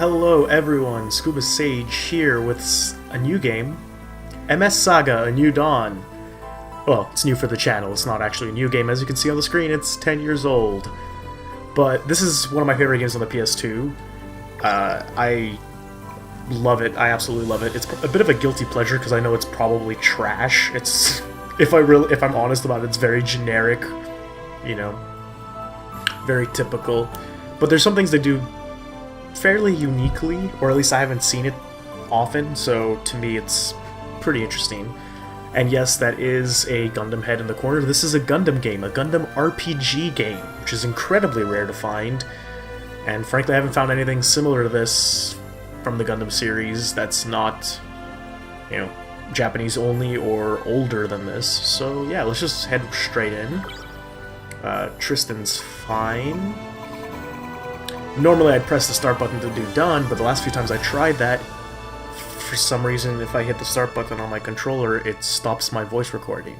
Hello everyone, Scuba Sage here with a new game, MS Saga: A New Dawn. Well, it's new for the channel, it's not actually a new game. As you can see on the screen, it's 10 years old. But this is one of my favorite games on the PS2. I love it, I absolutely love it. It's a bit of a guilty pleasure because I know it's probably trash. It's, if I'm honest about it, it's very generic, you know, very typical. But there's some things they do fairly uniquely, or at least I haven't seen it often, so to me it's pretty interesting. And yes, that is a Gundam head in the corner. This is a Gundam game, a Gundam RPG game, which is incredibly rare to find. And frankly, I haven't found anything similar to this from the Gundam series that's not, you know, Japanese only or older than this. So yeah, let's just head straight in. Tristan's fine. Normally I'd press the start button to do done, but the last few times I tried that, for some reason if I hit the start button on my controller, it stops my voice recording.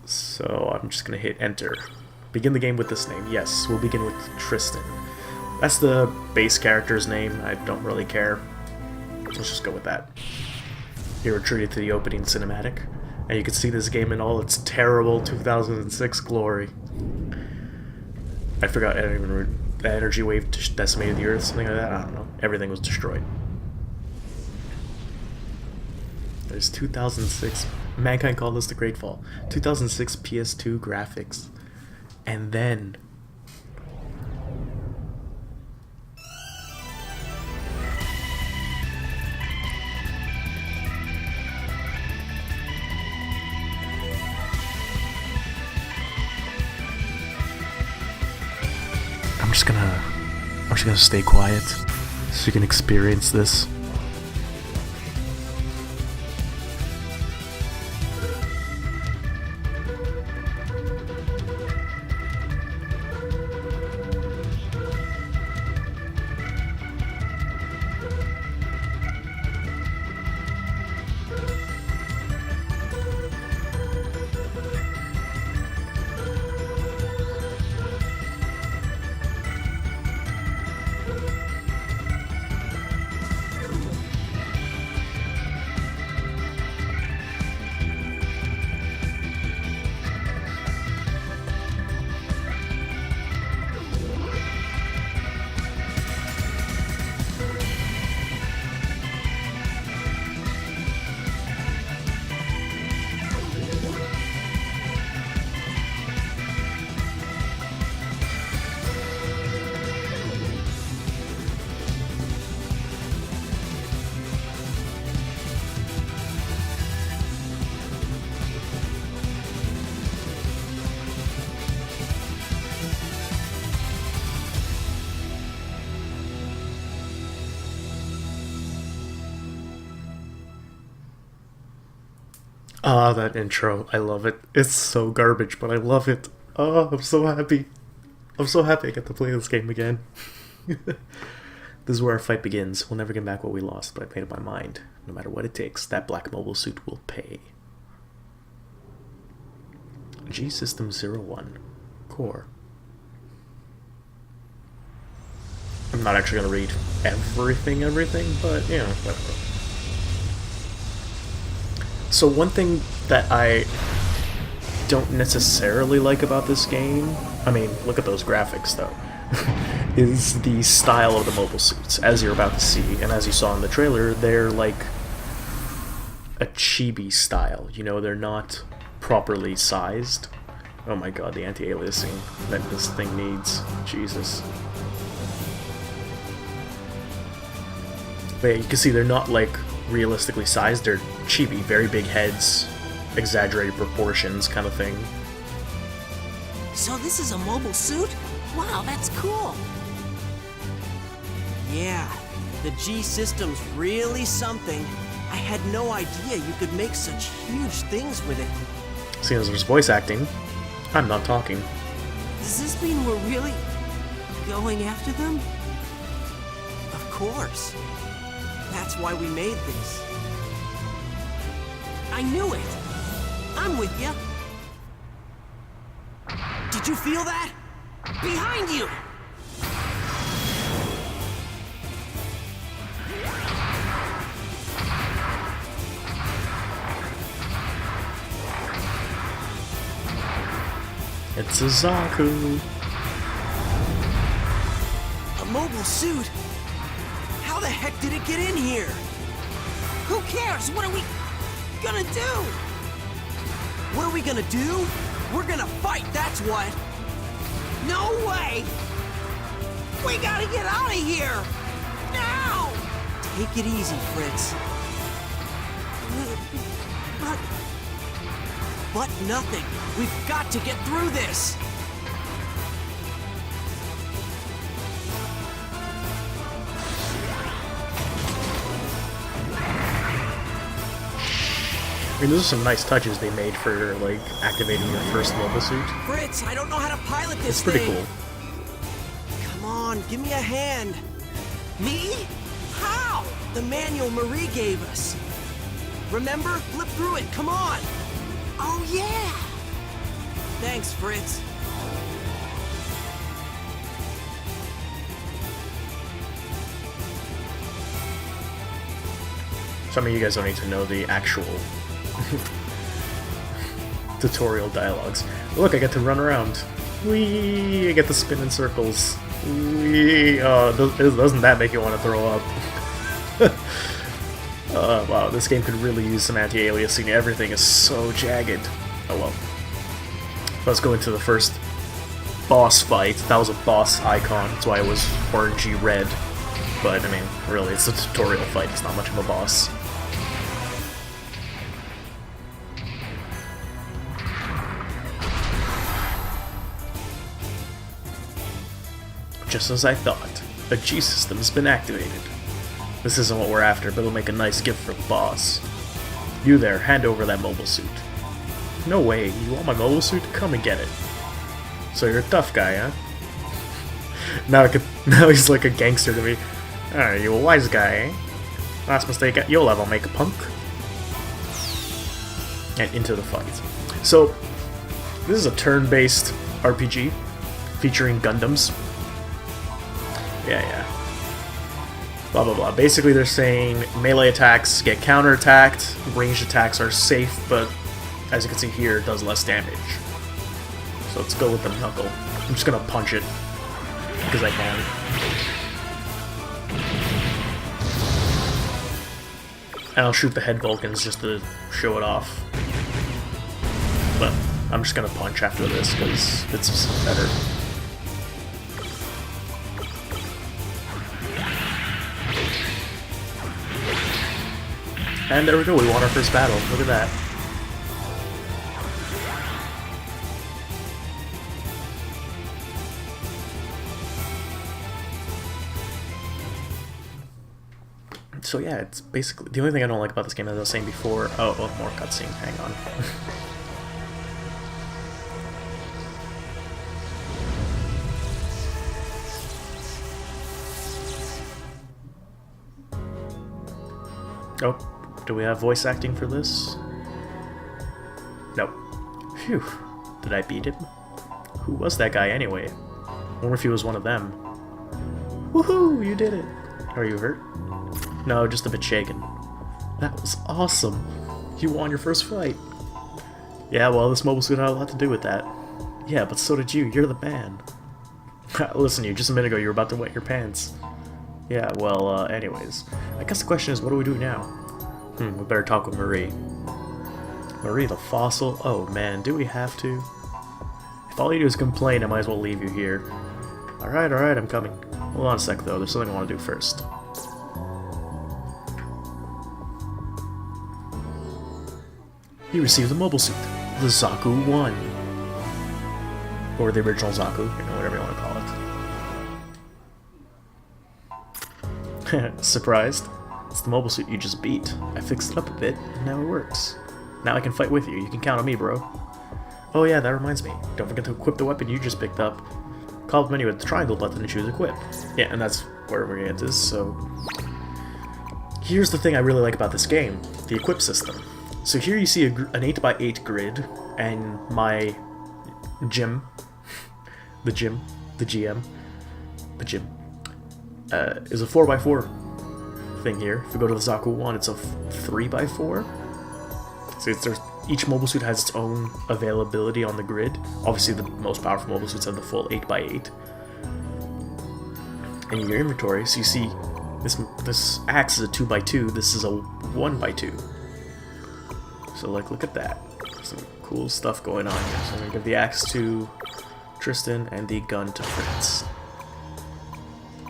So I'm just gonna hit enter. Begin the game with this name. Yes, we'll begin with Tristan. That's the base character's name. I don't really care. Let's just go with that. You're treated to the opening cinematic, and you can see this game in all its terrible 2006 glory. I forgot the energy wave decimated the Earth, something like that. I don't know. Everything was destroyed. There's 2006. Mankind called this the Great Fall. 2006 PS2 graphics. And then I'm just gonna stay quiet so you can experience this. Ah, that intro. I love it. It's so garbage, but I love it. Oh, I'm so happy. I'm so happy I get to play this game again. This is where our fight begins. We'll never get back what we lost, but I made up my mind. No matter what it takes, that black mobile suit will pay. G System 01. Core. I'm not actually going to read everything, but, you know, whatever. So one thing that I don't necessarily like about this game, I mean, look at those graphics though, is the style of the mobile suits, as you're about to see, and as you saw in the trailer, they're like a chibi style, you know, they're not properly sized. Oh my god, the anti-aliasing that this thing needs, Jesus. But yeah, you can see they're not like realistically sized, they're chibi, very big heads, exaggerated proportions kind of thing. So this is a mobile suit? Wow, that's cool. Yeah, the G system's really something. I had no idea you could make such huge things with it. Seeing as there's voice acting, I'm not talking. Does this mean we're really going after them? Of course. That's why we made this. I knew it! I'm with you! Did you feel that? Behind you! It's a Zaku. A mobile suit? How the heck did it get in here? Who cares? What are we gonna do? What are we gonna do? We're gonna fight, that's what. No way! We gotta get out of here! Now! Take it easy, Fritz. But nothing. We've got to get through this. I mean, those are some nice touches they made for, like, activating your first mobile suit. Fritz, I don't know how to pilot this It's pretty thing. cool. Come on, give me a hand. Me? How? The manual Marie gave us. Remember? Flip through it, come on. Oh, yeah. Thanks, Fritz. Some of you guys don't need to know the actual tutorial dialogues. Look, I get to run around. Whee! I get to spin in circles. Whee! Doesn't that make you want to throw up? Wow, this game could really use some anti-aliasing. Everything is so jagged. Oh well. Let's go into the first boss fight. That was a boss icon, that's why it was orangey red. But, I mean, really, it's a tutorial fight. It's not much of a boss. Just as I thought, a G system's been activated. This isn't what we're after, but it'll make a nice gift for the boss. You there, hand over that mobile suit. No way, you want my mobile suit? Come and get it. So you're a tough guy, huh? Now he's like a gangster to me. Alright, you a wise guy, eh? Last mistake you'll ever make, a punk. And into the fight. So, this is a turn-based RPG featuring Gundams. Yeah. Blah blah blah. Basically they're saying melee attacks get counterattacked, ranged attacks are safe, but as you can see here, it does less damage. So let's go with the knuckle. I'm just gonna punch it, because I can. And I'll shoot the head Vulcans just to show it off. But I'm just gonna punch after this, because it's better. And there we go, we won our first battle. Look at that. So yeah, it's basically... The only thing I don't like about this game, as I was saying before... Oh, more cutscene. Hang on. Oh. Do we have voice acting for this? No. Phew. Did I beat him? Who was that guy anyway? I wonder if he was one of them. Woohoo! You did it! Are you hurt? No, just a bit shaken. That was awesome! You won your first fight! Yeah, well, this mobile suit had a lot to do with that. Yeah, but so did you. You're the man. Listen, you, just a minute ago you were about to wet your pants. Yeah, well, anyways. I guess the question is, what do we do now? We better talk with Marie. Marie the fossil? Oh man, do we have to? If all you do is complain, I might as well leave you here. Alright, I'm coming. Hold on a sec though, there's something I want to do first. You received a mobile suit. The Zaku 1. Or the original Zaku, you know, whatever you want to call it. Surprised? It's the mobile suit you just beat. I fixed it up a bit, and now it works. Now I can fight with you. You can count on me, bro. Oh yeah, that reminds me. Don't forget to equip the weapon you just picked up. Call the menu with the triangle button and choose equip. Yeah, and that's where we're gonna get this, so... Here's the thing I really like about this game. The equip system. So here you see an 8x8 grid, and my gym... the GM... is a 4x4 thing here. If we go to the Zaku 1, it's a 3x4. See, there's each mobile suit has its own availability on the grid. Obviously, the most powerful mobile suits have the full 8x8. And in your inventory, so you see this axe is a 2x2. This is a 1x2. So like, look at that. Some cool stuff going on here. So I'm gonna give the axe to Tristan and the gun to Fritz.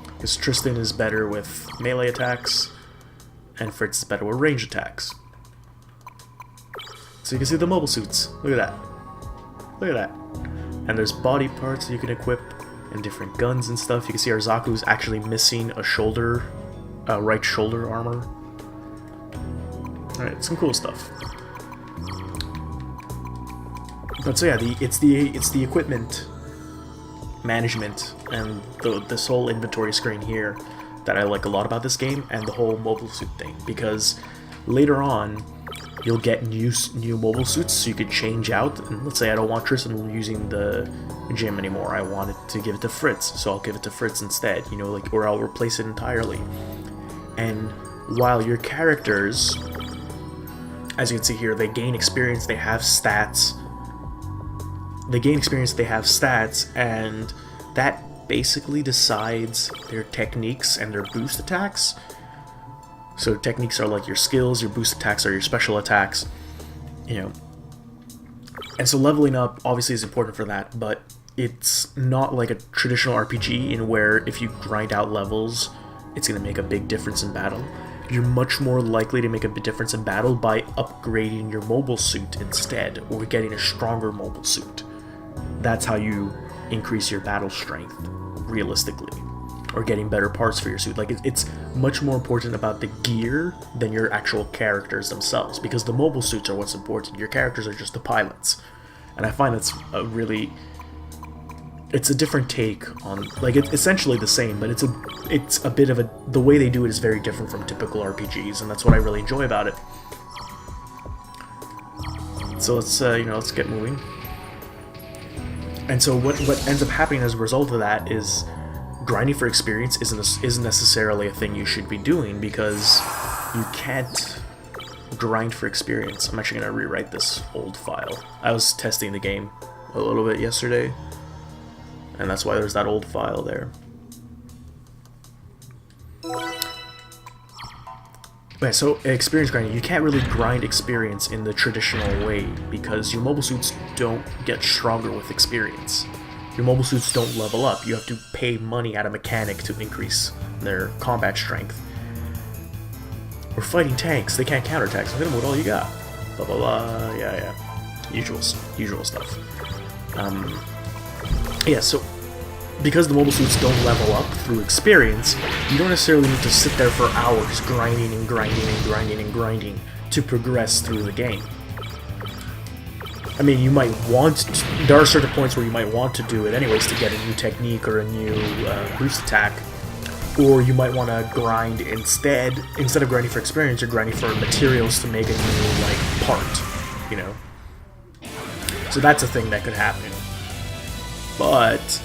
Because Tristan is better with melee attacks, and Fritz is better with range attacks. So you can see the mobile suits. Look at that. Look at that. And there's body parts you can equip, and different guns and stuff. You can see Arzaku's actually missing a shoulder, right shoulder armor. Alright, some cool stuff. But so yeah, it's the equipment management and this whole inventory screen here that I like a lot about this game, and the whole mobile suit thing, because later on you'll get new mobile suits, so you could change out. And let's say I don't want Tristan using the gym anymore, I want it to give it to Fritz, so I'll give it to Fritz instead, you know, like, or I'll replace it entirely. And while your characters, as you can see here, they gain experience, they have stats. They gain experience, they have stats, and that basically decides their techniques and their boost attacks. So techniques are like your skills, your boost attacks are your special attacks, you know. And so leveling up obviously is important for that, but it's not like a traditional RPG in where if you grind out levels, it's going to make a big difference in battle. You're much more likely to make a big difference in battle by upgrading your mobile suit instead, or getting a stronger mobile suit. That's how you increase your battle strength, realistically, or getting better parts for your suit. Like, it's much more important about the gear than your actual characters themselves, because the mobile suits are what's important. Your characters are just the pilots, and I find that's a really, it's a different take on, like, it's essentially the same, but it's a bit of a, the way they do it is very different from typical RPGs, and that's what I really enjoy about it. So let's let's get moving. And so what ends up happening as a result of that is grinding for experience isn't necessarily a thing you should be doing, because you can't grind for experience. I'm actually going to rewrite this old file. I was testing the game a little bit yesterday, and that's why there's that old file there. Yeah, so experience grinding, you can't really grind experience in the traditional way, because your mobile suits don't get stronger with experience. Your mobile suits don't level up. You have to pay money at a mechanic to increase their combat strength. We're fighting tanks, they can't counterattack, so hit them with all you got. Blah blah blah, yeah. Usual stuff. Yeah, so because the mobile suits don't level up through experience, you don't necessarily need to sit there for hours grinding and grinding and grinding and grinding to progress through the game. I mean, you might want to, there are certain points where you might want to do it anyways to get a new technique or a new boost attack, or you might want to grind instead of grinding for experience, you're grinding for materials to make a new, like, part, you know? So that's a thing that could happen. But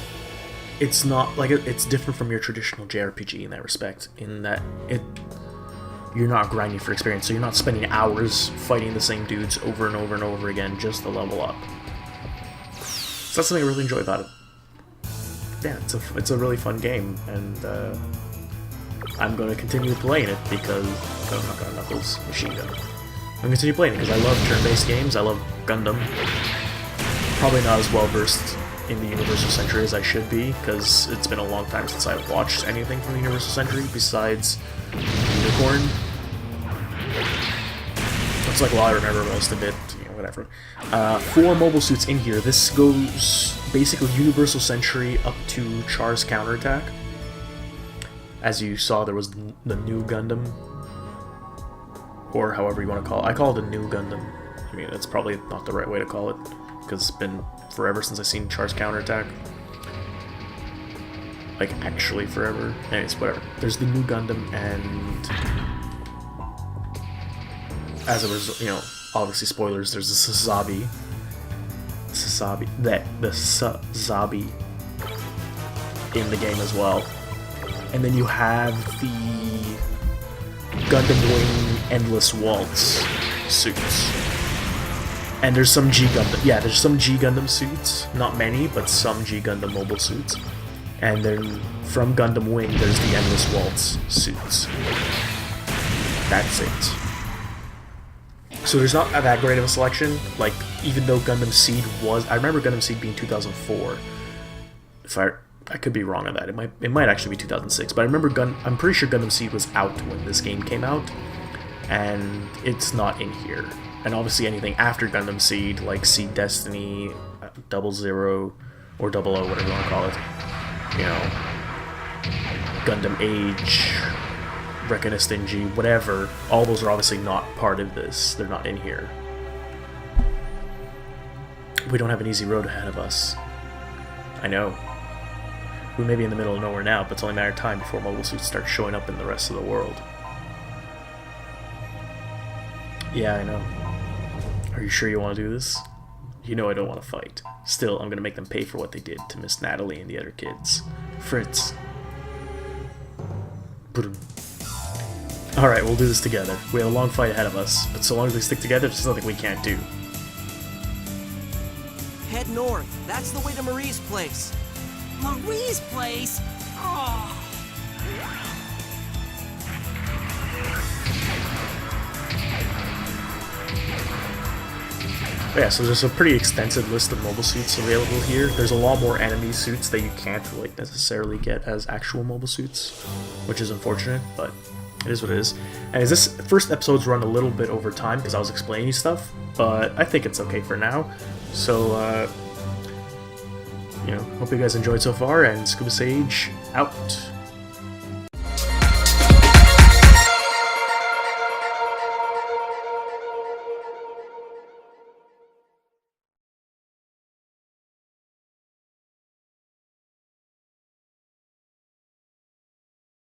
it's not like it's different from your traditional JRPG in that respect, in that you're not grinding for experience, so you're not spending hours fighting the same dudes over and over and over again just to level up. So that's something I really enjoy about it. Yeah, it's a really fun game, and I'm going to continue playing it because I'm not going to Knuckles machine gun. I'm going to continue playing it because I love turn-based games. I love Gundam. Probably not as well versed in the Universal Century as I should be, because it's been a long time since I've watched anything from the Universal Century besides Unicorn. Looks like, well, I remember most of it, you know, whatever. 4 mobile suits in here. This goes basically Universal Century up to Char's counterattack. As you saw, there was the new Gundam, or however you want to call it. I call it a new Gundam. I mean, that's probably not the right way to call it, because it's been forever since I've seen Char's counterattack. Like, actually forever. Anyways, whatever. There's the new Gundam, and as a result, you know, obviously spoilers, there's the Sazabi, in the game as well. And then you have the Gundam Wing Endless Waltz suits. And there's some G Gundam. Yeah, there's some G Gundam suits. Not many, but some G Gundam mobile suits. And then from Gundam Wing, there's the Endless Waltz suits. That's it. So there's not that great of a selection. Like, even though Gundam Seed was... I remember Gundam Seed being 2004. If I could be wrong on that. It might actually be 2006. But I remember I'm pretty sure Gundam Seed was out when this game came out. And it's not in here. And obviously anything after Gundam Seed, like Seed Destiny, 00, or 00, whatever you want to call it. You know, Gundam Age, Reconnaissance G, whatever, all those are obviously not part of this. They're not in here. We don't have an easy road ahead of us. I know. We may be in the middle of nowhere now, but it's only a matter of time before mobile suits start showing up in the rest of the world. Yeah, I know. Are you sure you want to do this? You know I don't want to fight. Still, I'm gonna make them pay for what they did to Miss Natalie and the other kids. Fritz. Alright, we'll do this together. We have a long fight ahead of us, but so long as we stick together, there's nothing we can't do. Head north. That's the way to Marie's place. Marie's place? Oh. Yeah, so there's a pretty extensive list of mobile suits available here. There's a lot more enemy suits that you can't like necessarily get as actual mobile suits, which is unfortunate, but it is what it is. And this first episode's run a little bit over time because I was explaining stuff, but I think it's okay for now. So, you know, hope you guys enjoyed so far, and Scuba Sage out.